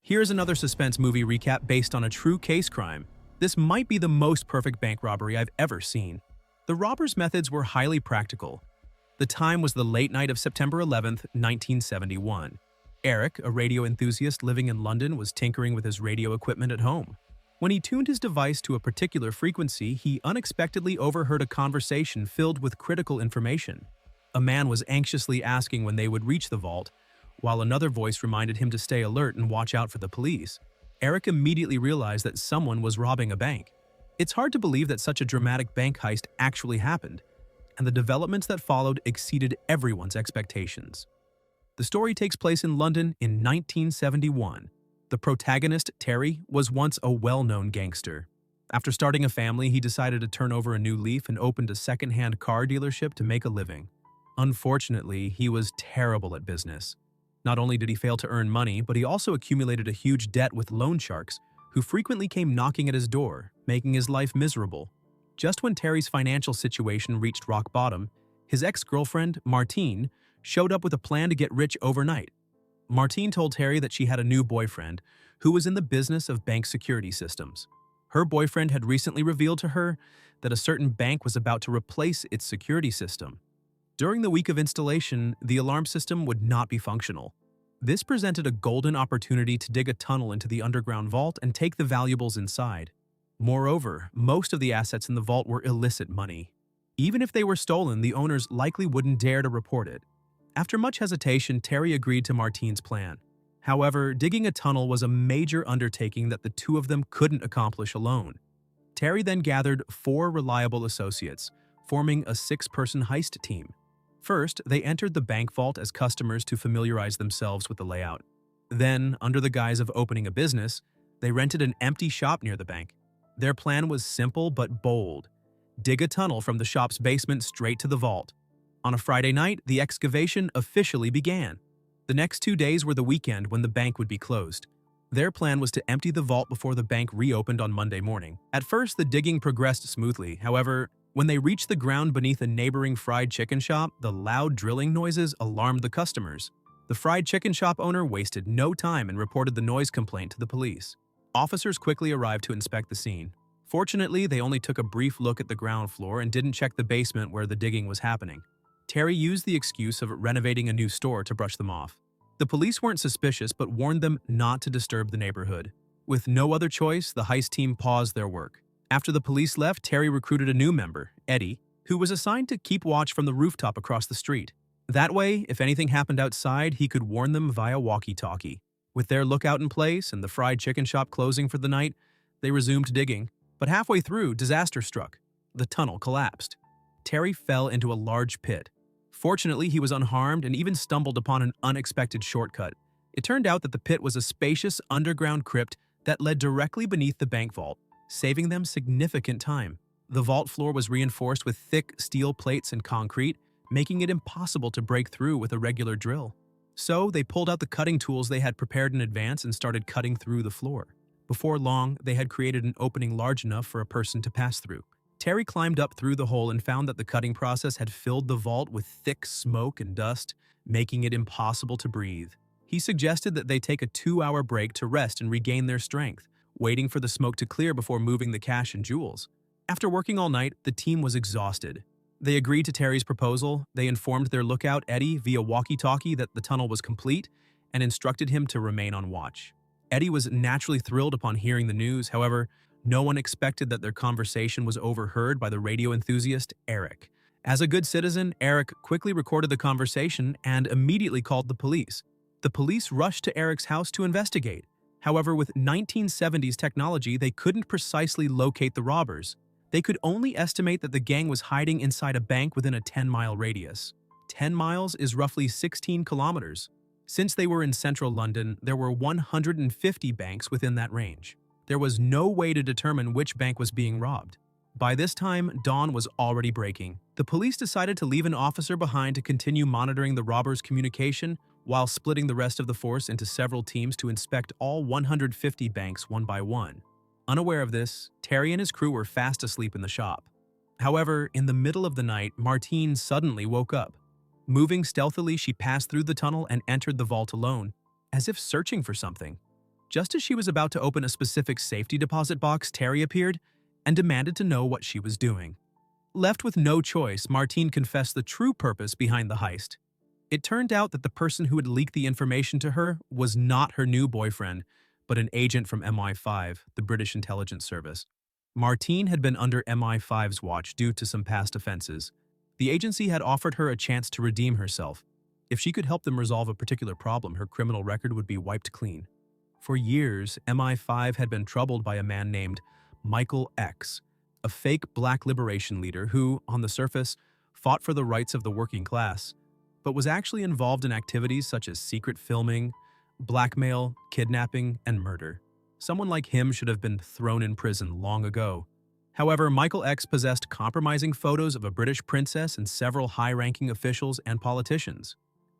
Here's another suspense movie recap based on a true case crime. This might be the most perfect bank robbery I've ever seen. The robbers' methods were highly practical. The time was the late night of September 11th, 1971. Eric, a radio enthusiast living in London, was tinkering with his radio equipment at home. When he tuned his device to a particular frequency, he unexpectedly overheard a conversation filled with critical information. A man was anxiously asking when they would reach the vault, while another voice reminded him to stay alert and watch out for the police. Eric immediately realized that someone was robbing a bank. It's hard to believe that such a dramatic bank heist actually happened, and the developments that followed exceeded everyone's expectations. The story takes place in London in 1971. The protagonist, Terry, was once a well-known gangster. After starting a family, he decided to turn over a new leaf and opened a second-hand car dealership to make a living. Unfortunately, he was terrible at business. Not only did he fail to earn money, but he also accumulated a huge debt with loan sharks who frequently came knocking at his door, making his life miserable. Just when Terry's financial situation reached rock bottom, his ex-girlfriend, Martine, showed up with a plan to get rich overnight. Martine told Terry that she had a new boyfriend who was in the business of bank security systems. Her boyfriend had recently revealed to her that a certain bank was about to replace its security system. During the week of installation, the alarm system would not be functional. This presented a golden opportunity to dig a tunnel into the underground vault and take the valuables inside. Moreover, most of the assets in the vault were illicit money. Even if they were stolen, the owners likely wouldn't dare to report it. After much hesitation, Terry agreed to Martine's plan. However, digging a tunnel was a major undertaking that the two of them couldn't accomplish alone. Terry then gathered 4 reliable associates, forming a 6-person heist team. First, they entered the bank vault as customers to familiarize themselves with the layout. Then, under the guise of opening a business, they rented an empty shop near the bank. Their plan was simple but bold. Dig a tunnel from the shop's basement straight to the vault. On a Friday night, the excavation officially began. The next 2 days were the weekend when the bank would be closed. Their plan was to empty the vault before the bank reopened on Monday morning. At first, the digging progressed smoothly. However, when they reached the ground beneath a neighboring fried chicken shop, the loud drilling noises alarmed the customers. The fried chicken shop owner wasted no time and reported the noise complaint to the police. Officers quickly arrived to inspect the scene. Fortunately, they only took a brief look at the ground floor and didn't check the basement where the digging was happening. Terry used the excuse of renovating a new store to brush them off. The police weren't suspicious but warned them not to disturb the neighborhood. With no other choice, the heist team paused their work. After the police left, Terry recruited a new member, Eddie, who was assigned to keep watch from the rooftop across the street. That way, if anything happened outside, he could warn them via walkie-talkie. With their lookout in place and the fried chicken shop closing for the night, they resumed digging. But halfway through, disaster struck. The tunnel collapsed. Terry fell into a large pit. Fortunately, he was unharmed and even stumbled upon an unexpected shortcut. It turned out that the pit was a spacious underground crypt that led directly beneath the bank vault, saving them significant time. The vault floor was reinforced with thick steel plates and concrete, making it impossible to break through with a regular drill. So they pulled out the cutting tools they had prepared in advance and started cutting through the floor. Before long, they had created an opening large enough for a person to pass through. Terry climbed up through the hole and found that the cutting process had filled the vault with thick smoke and dust, making it impossible to breathe. He suggested that they take a 2-hour break to rest and regain their strength, waiting for the smoke to clear before moving the cash and jewels. After working all night, the team was exhausted. They agreed to Terry's proposal. They informed their lookout, Eddie, via walkie-talkie that the tunnel was complete and instructed him to remain on watch. Eddie was naturally thrilled upon hearing the news. However, no one expected that their conversation was overheard by the radio enthusiast, Eric. As a good citizen, Eric quickly recorded the conversation and immediately called the police. The police rushed to Eric's house to investigate. However, with 1970s technology, they couldn't precisely locate the robbers. They could only estimate that the gang was hiding inside a bank within a 10-mile radius. 10 miles is roughly 16 kilometers. Since they were in central London, there were 150 banks within that range. There was no way to determine which bank was being robbed. By this time, dawn was already breaking. The police decided to leave an officer behind to continue monitoring the robbers' communication while splitting the rest of the force into several teams to inspect all 150 banks one by one. Unaware of this, Terry and his crew were fast asleep in the shop. However, in the middle of the night, Martine suddenly woke up. Moving stealthily, she passed through the tunnel and entered the vault alone, as if searching for something. Just as she was about to open a specific safety deposit box, Terry appeared and demanded to know what she was doing. Left with no choice, Martine confessed the true purpose behind the heist. It turned out that the person who had leaked the information to her was not her new boyfriend, but an agent from MI5, the British intelligence service. Martine had been under MI5's watch due to some past offenses. The agency had offered her a chance to redeem herself. If she could help them resolve a particular problem, her criminal record would be wiped clean. For years, MI5 had been troubled by a man named Michael X, a fake black liberation leader who, on the surface, fought for the rights of the working class, but was actually involved in activities such as secret filming, blackmail, kidnapping, and murder. Someone like him should have been thrown in prison long ago. However, Michael X possessed compromising photos of a British princess and several high-ranking officials and politicians.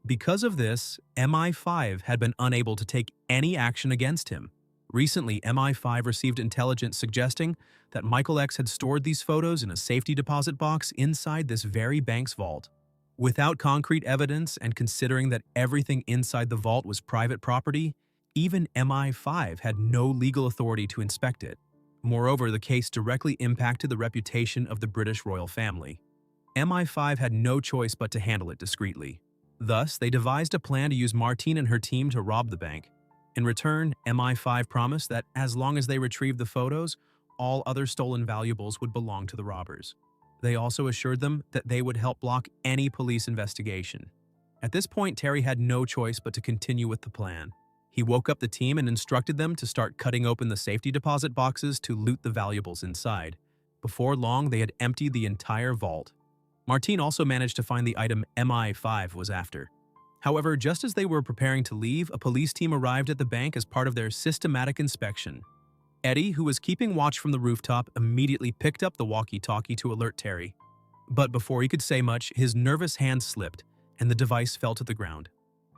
Because of this, MI5 had been unable to take any action against him. Recently, MI5 received intelligence suggesting that Michael X had stored these photos in a safety deposit box inside this very bank's vault. Without concrete evidence and considering that everything inside the vault was private property, even MI5 had no legal authority to inspect it. Moreover, the case directly impacted the reputation of the British royal family. MI5 had no choice but to handle it discreetly. Thus, they devised a plan to use Martine and her team to rob the bank. In return, MI5 promised that as long as they retrieved the photos, all other stolen valuables would belong to the robbers. They also assured them that they would help block any police investigation. At this point, Terry had no choice but to continue with the plan. He woke up the team and instructed them to start cutting open the safety deposit boxes to loot the valuables inside. Before long, they had emptied the entire vault. Martine also managed to find the item MI5 was after. However, just as they were preparing to leave, a police team arrived at the bank as part of their systematic inspection. Eddie, who was keeping watch from the rooftop, immediately picked up the walkie-talkie to alert Terry. But before he could say much, his nervous hand slipped, and the device fell to the ground.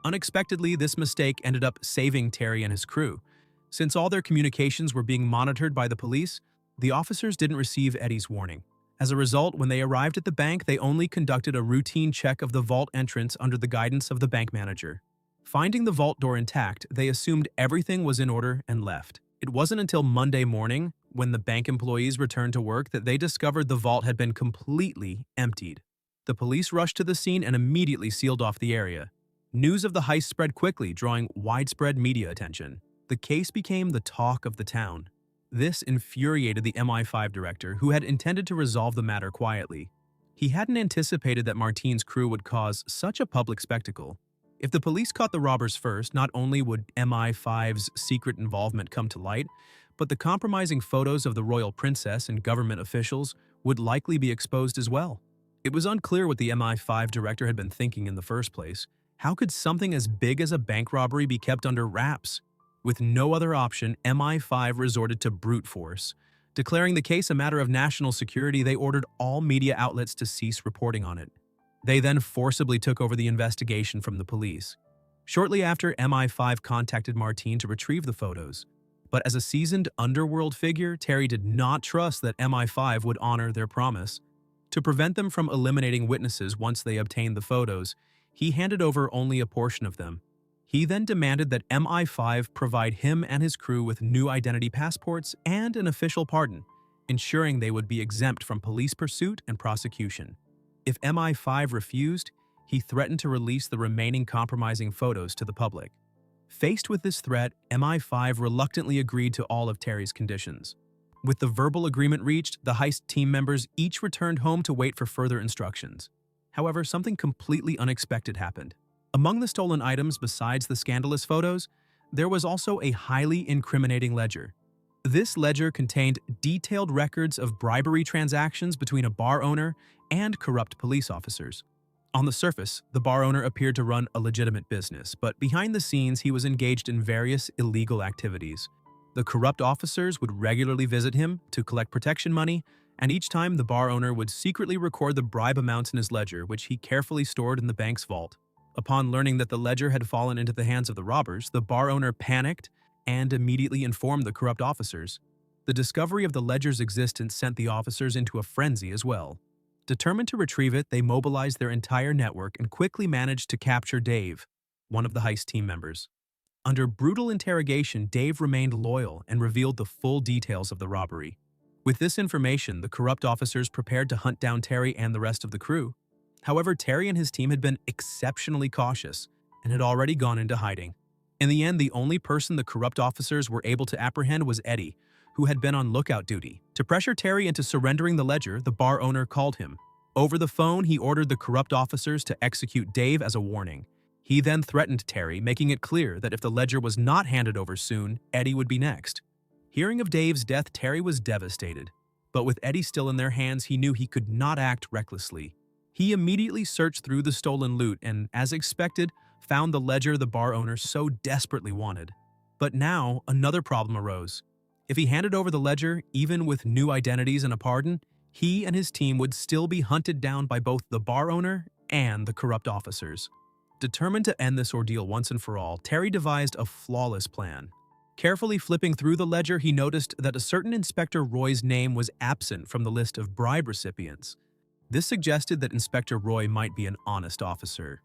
Unexpectedly, this mistake ended up saving Terry and his crew. Since all their communications were being monitored by the police, the officers didn't receive Eddie's warning. As a result, when they arrived at the bank, they only conducted a routine check of the vault entrance under the guidance of the bank manager. Finding the vault door intact, they assumed everything was in order and left. It wasn't until Monday morning, when the bank employees returned to work, that they discovered the vault had been completely emptied. The police rushed to the scene and immediately sealed off the area. News of the heist spread quickly, drawing widespread media attention. The case became the talk of the town. This infuriated the MI5 director, who had intended to resolve the matter quietly. He hadn't anticipated that Martine's crew would cause such a public spectacle. If the police caught the robbers first, not only would MI5's secret involvement come to light, but the compromising photos of the royal princess and government officials would likely be exposed as well. It was unclear what the MI5 director had been thinking in the first place. How could something as big as a bank robbery be kept under wraps? With no other option, MI5 resorted to brute force. Declaring the case a matter of national security, they ordered all media outlets to cease reporting on it. They then forcibly took over the investigation from the police. Shortly after, MI5 contacted Martine to retrieve the photos. But as a seasoned underworld figure, Terry did not trust that MI5 would honor their promise. To prevent them from eliminating witnesses once they obtained the photos, he handed over only a portion of them. He then demanded that MI5 provide him and his crew with new identity passports and an official pardon, ensuring they would be exempt from police pursuit and prosecution. If MI5 refused, he threatened to release the remaining compromising photos to the public. Faced with this threat, MI5 reluctantly agreed to all of Terry's conditions. With the verbal agreement reached, the heist team members each returned home to wait for further instructions. However, something completely unexpected happened. Among the stolen items besides the scandalous photos, there was also a highly incriminating ledger. This ledger contained detailed records of bribery transactions between a bar owner and corrupt police officers. On the surface, the bar owner appeared to run a legitimate business, but behind the scenes he was engaged in various illegal activities. The corrupt officers would regularly visit him to collect protection money, and each time the bar owner would secretly record the bribe amounts in his ledger, which he carefully stored in the bank's vault. Upon learning that the ledger had fallen into the hands of the robbers, the bar owner panicked and immediately informed the corrupt officers. The discovery of the ledger's existence sent the officers into a frenzy as well. Determined to retrieve it, they mobilized their entire network and quickly managed to capture Dave, one of the heist team members. Under brutal interrogation, Dave remained loyal and revealed the full details of the robbery. With this information, the corrupt officers prepared to hunt down Terry and the rest of the crew. However, Terry and his team had been exceptionally cautious and had already gone into hiding. In the end, the only person the corrupt officers were able to apprehend was Eddie, who had been on lookout duty. To pressure Terry into surrendering the ledger, the bar owner called him. Over the phone, he ordered the corrupt officers to execute Dave as a warning. He then threatened Terry, making it clear that if the ledger was not handed over soon, Eddie would be next. Hearing of Dave's death, Terry was devastated. But with Eddie still in their hands, he knew he could not act recklessly. He immediately searched through the stolen loot and, as expected, found the ledger the bar owner so desperately wanted. But now, another problem arose. If he handed over the ledger, even with new identities and a pardon, he and his team would still be hunted down by both the bar owner and the corrupt officers. Determined to end this ordeal once and for all, Terry devised a flawless plan. Carefully flipping through the ledger, he noticed that a certain Inspector Roy's name was absent from the list of bribe recipients. This suggested that Inspector Roy might be an honest officer.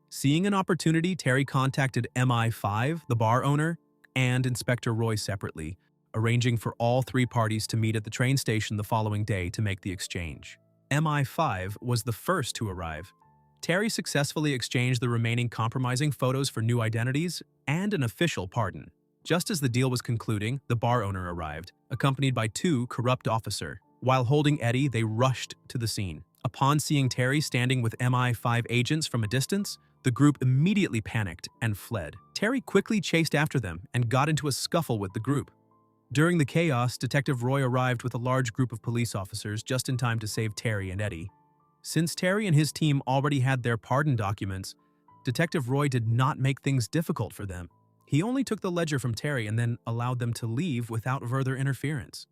Seeing an opportunity, Terry contacted MI5, the bar owner, and Inspector Roy separately, arranging for all three parties to meet at the train station the following day to make the exchange. MI5 was the first to arrive. Terry successfully exchanged the remaining compromising photos for new identities and an official pardon. Just as the deal was concluding, the bar owner arrived, accompanied by two corrupt officers. While holding Eddie, they rushed to the scene. Upon seeing Terry standing with MI5 agents from a distance, the group immediately panicked and fled. Terry quickly chased after them and got into a scuffle with the group. During the chaos, Detective Roy arrived with a large group of police officers just in time to save Terry and Eddie. Since Terry and his team already had their pardon documents, Detective Roy did not make things difficult for them. He only took the ledger from Terry and then allowed them to leave without further interference.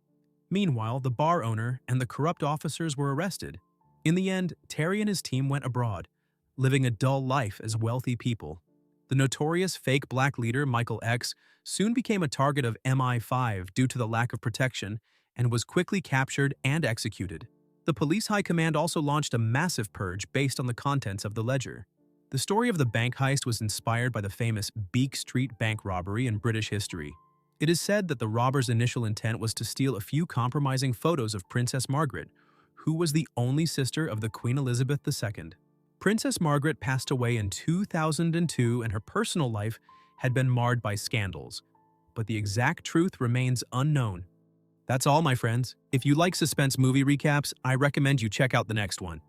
Meanwhile, the bar owner and the corrupt officers were arrested. In the end, Terry and his team went abroad, living a dull life as wealthy people. The notorious fake black leader, Michael X, soon became a target of MI5 due to the lack of protection and was quickly captured and executed. The police high command also launched a massive purge based on the contents of the ledger. The story of the bank heist was inspired by the famous Beak Street bank robbery in British history. It is said that the robbers' initial intent was to steal a few compromising photos of Princess Margaret, who was the only sister of the Queen Elizabeth II. Princess Margaret passed away in 2002 and her personal life had been marred by scandals, but the exact truth remains unknown. That's all, my friends. If you like suspense movie recaps, I recommend you check out the next one.